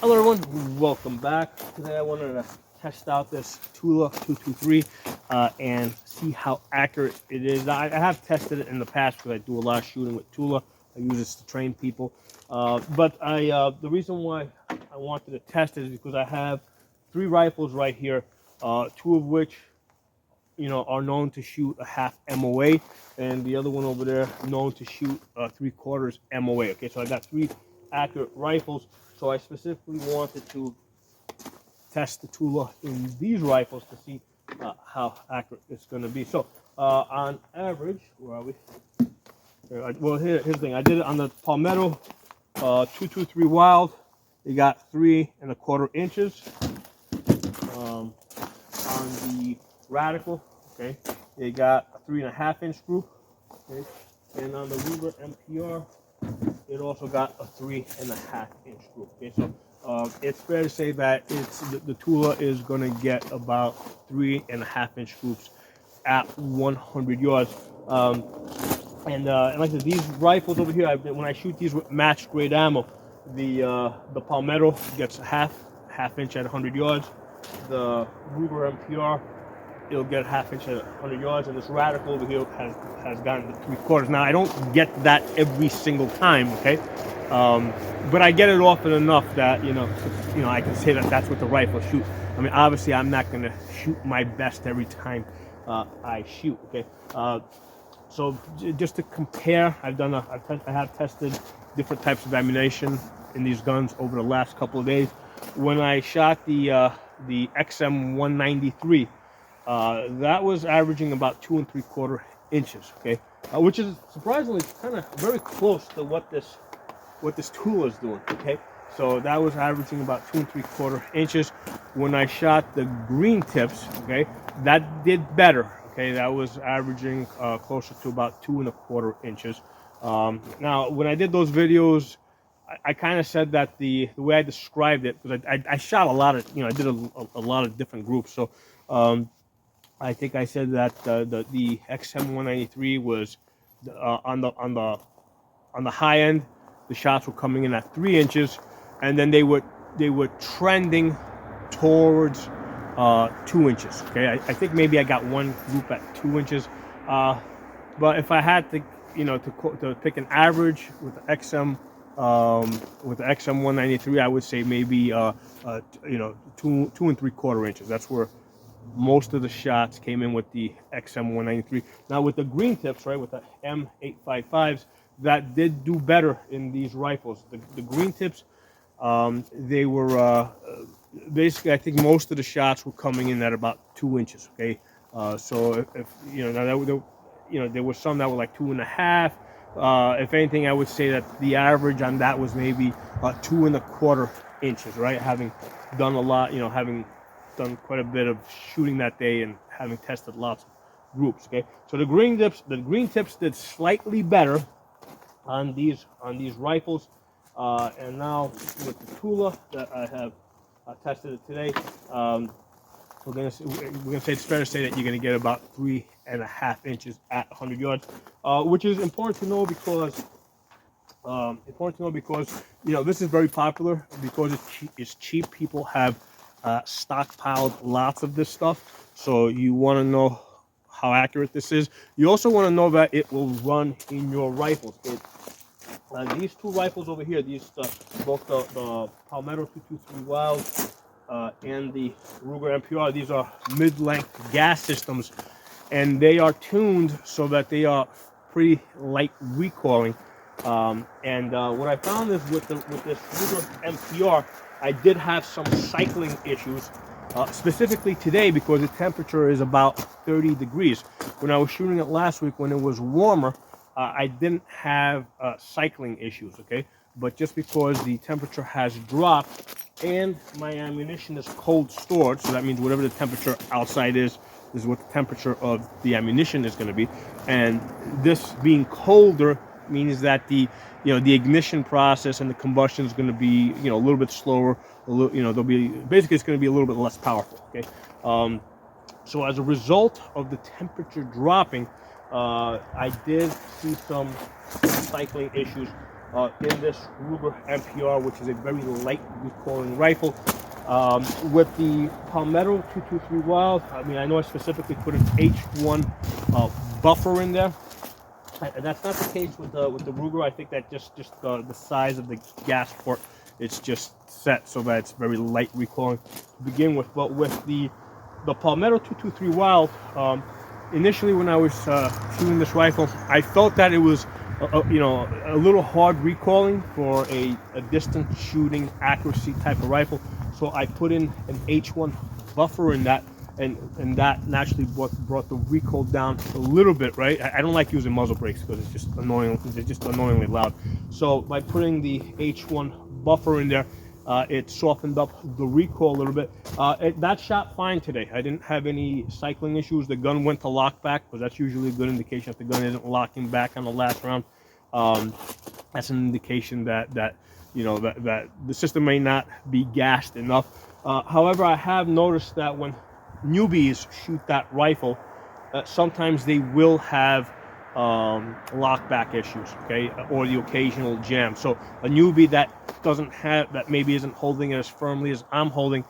Hello everyone, welcome back. Today I wanted to test out this Tula 223 and see how accurate it is. I have tested it in the past because I do a lot of shooting with Tula. I use this to train people. The reason why I wanted to test it is because I have three rifles right here, two of which are known to shoot a half MOA, and the other one over there known to shoot 3/4 MOA. Okay, so I got three accurate rifles. So I specifically wanted to test the Tula in these rifles to see how accurate it's going to be. So on average, where are we? Well, here's the thing. I did it on the Palmetto 223 Wild. It got 3¼ inches. On the Radical, okay, it got a 3½ inch group. Okay, and on the Ruger MPR, it also got a 3½ inch group. Okay, so it's fair to say that the Tula is going to get about 3½ inch groups at 100 yards. And like I said, these rifles over here, when I shoot these with matched grade ammo, the Palmetto gets half inch at 100 yards. The Ruger MPR, it'll get ½ inch at 100 yards, and this Radical over here has gotten to 3/4. Now I don't get that every single time, okay, but I get it often enough that I can say that that's what the rifle shoot. I mean, obviously I'm not going to shoot my best every time I shoot, okay. So just to compare, I have tested different types of ammunition in these guns over the last couple of days. When I shot the XM 193. That was averaging about 2¾ inches, okay, which is surprisingly kind of very close to what this Tula is doing, okay. So that was averaging about 2¾ inches. When I shot the green tips, okay, that did better, okay. That was averaging closer to about 2¼ inches. Now, when I did those videos, I kind of said that the way I described it, because I shot a lot of, I did a lot of different groups, so. I think I said that the XM 193 was on the high end. The shots were coming in at 3 inches, and then they were trending towards 2 inches. Okay, I think maybe I got one group at 2 inches, but if I had to to pick an average with the XM 193, I would say maybe 2 and 3/4 inches. That's where most of the shots came in with the XM 193. Now with the green tips, right, with the M855s, that did do better in these rifles. The green tips, they were basically, I think most of the shots were coming in at about 2 inches. Okay, so if there were some that were like 2½. If anything, I would say that the average on that was maybe 2¼ inches. Right, having done a lot, having done quite a bit of shooting that day and having tested lots of groups. Okay, so the green tips did slightly better on these rifles, and now with the Tula that I have tested it today, we're gonna say it's fair to say that you're gonna get about 3½ inches at 100 yards, which is important to know because this is very popular because it's cheap. People have stockpiled lots of this stuff, so you want to know how accurate this is. You also want to know that it will run in your rifles. These two rifles over here, both the Palmetto 223 Wild and the Ruger MPR, these are mid-length gas systems, and they are tuned so that they are pretty light recoiling. What I found is with this Ruger MPR, I did have some cycling issues, specifically today because the temperature is about 30 degrees. When I was shooting it last week, when it was warmer, I didn't have cycling issues, okay? But just because the temperature has dropped and my ammunition is cold stored, so that means whatever the temperature outside is what the temperature of the ammunition is going to be. And this being colder means that the ignition process and the combustion is going to be a little bit slower. It's going to be a little bit less powerful. Okay, so as a result of the temperature dropping, I did see some cycling issues in this Ruger MPR, which is a very light recoiling rifle. With the Palmetto 223 Wild, I mean, I know I specifically put an H1 buffer in there. And that's not the case with the Ruger. I think that just the size of the gas port, it's just set so that it's very light recoiling to begin with. But with the Palmetto 223 Wild, initially when I was shooting this rifle, I felt that it was a little hard recoiling for a distance shooting accuracy type of rifle. So I put in an H1 buffer in that, and that naturally brought the recoil down a little bit, right? I don't like using muzzle brakes because it's just annoying. It's just annoyingly loud. So by putting the H1 buffer in there, it softened up the recoil a little bit. That shot fine today. I didn't have any cycling issues. The gun went to lock back, because that's usually a good indication if the gun isn't locking back on the last round. That's an indication that the system may not be gassed enough. However, I have noticed that when newbies shoot that rifle, sometimes they will have lockback issues, okay, or the occasional jam. So a newbie that maybe isn't holding it as firmly as I'm holding,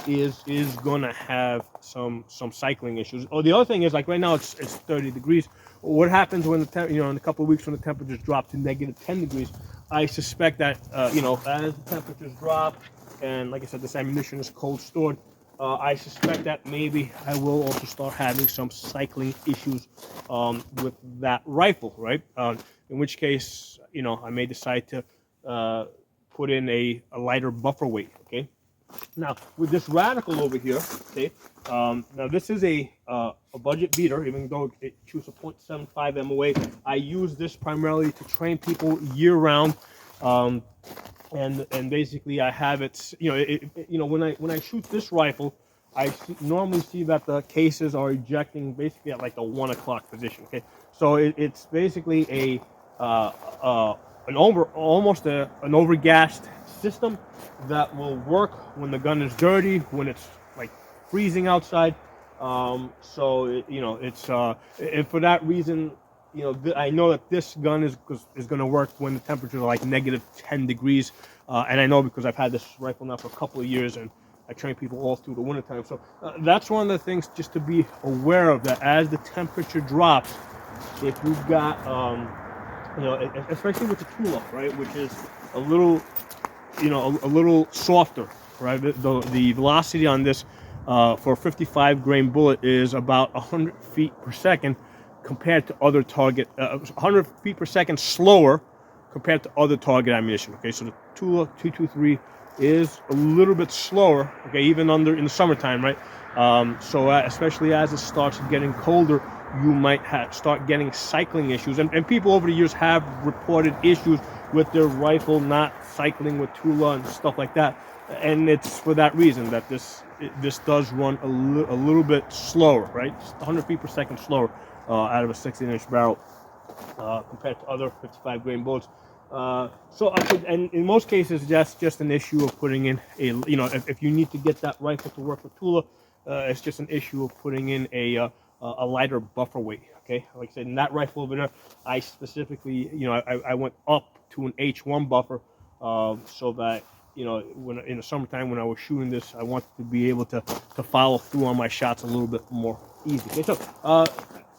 is gonna have some cycling issues. Oh, the other thing is, like right now it's 30 degrees. What happens when in a couple of weeks when the temperatures drop to -10 degrees? I suspect that as the temperatures drop, and like I said, this ammunition is cold stored, I suspect that maybe I will also start having some cycling issues with that rifle, right? In which case, I may decide to put in a lighter buffer weight, okay? Now, with this Radical over here, okay, now this is a budget beater, even though it shoots a .75 MOA. I use this primarily to train people year-round, and basically I have it. When I shoot this rifle, normally see that the cases are ejecting basically at like the 1 o'clock position. Okay, so it's basically almost an overgassed system that will work when the gun is dirty, when it's like freezing outside. And for that reason, I know that this gun is going to work when the temperatures are like -10 degrees, and I know because I've had this rifle now for a couple of years, and I train people all through the wintertime. So that's one of the things just to be aware of, that as the temperature drops, if you've got especially with the Tula, right, which is a little softer, right? The velocity on this for a 55 grain bullet is about 100 feet per second compared to other target, 100 feet per second slower compared to other target ammunition. Okay, so the Tula 223 is a little bit slower, okay, even in the summertime, right? Especially as it starts getting colder, you might start getting cycling issues, and people over the years have reported issues with their rifle not cycling with Tula and stuff like that, and it's for that reason that this does run a little bit slower, right? Just 100 feet per second slower out of a 16-inch barrel compared to other 55 grain bullets. And in most cases, that's just an issue of putting in if you need to get that rifle to work with Tula, it's just an issue of putting in a lighter buffer weight. Okay, like I said, in that rifle over there, I specifically, I went up to an H1 buffer, so that when in the summertime when I was shooting this, I wanted to be able to follow through on my shots a little bit more easy. Okay, so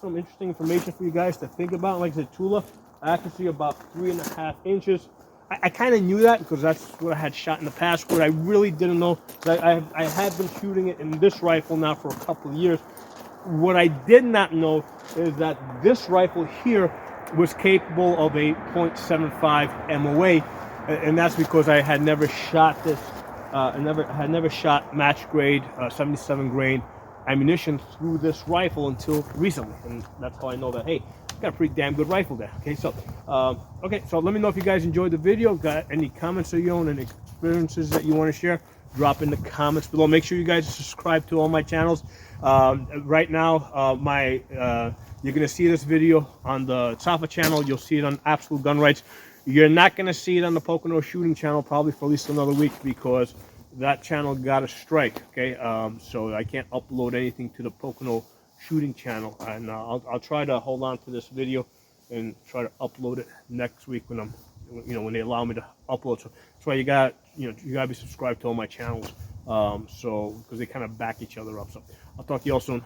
some interesting information for you guys to think about. Like I said, Tula accuracy about 3.5 inches. I kind of knew that because that's what I had shot in the past. What I really didn't know, I have been shooting it in this rifle now for a couple of years. What I did not know is that this rifle here was capable of a .75 MOA, and that's because I had never shot this. I had never shot match grade 77 grain ammunition through this rifle until recently, and that's how I know that, hey, got a pretty damn good rifle there. Okay, so let me know if you guys enjoyed the video. Got any comments of your own and experiences that you want to share? Drop in the comments below. Make sure you guys subscribe to all my channels. Right now, you're gonna see this video on the Safa channel. You'll see it on Absolute Gun Rights. You're not gonna see it on the Pocono Shooting channel probably for at least another week, because that channel got a strike. Okay, so I can't upload anything to the Pocono Shooting channel, and I'll try to hold on to this video and try to upload it next week when you know, when they allow me to upload. So that's why you got, you know, you gotta be subscribed to all my channels. So because they kind of back each other up. So I'll talk to you all soon.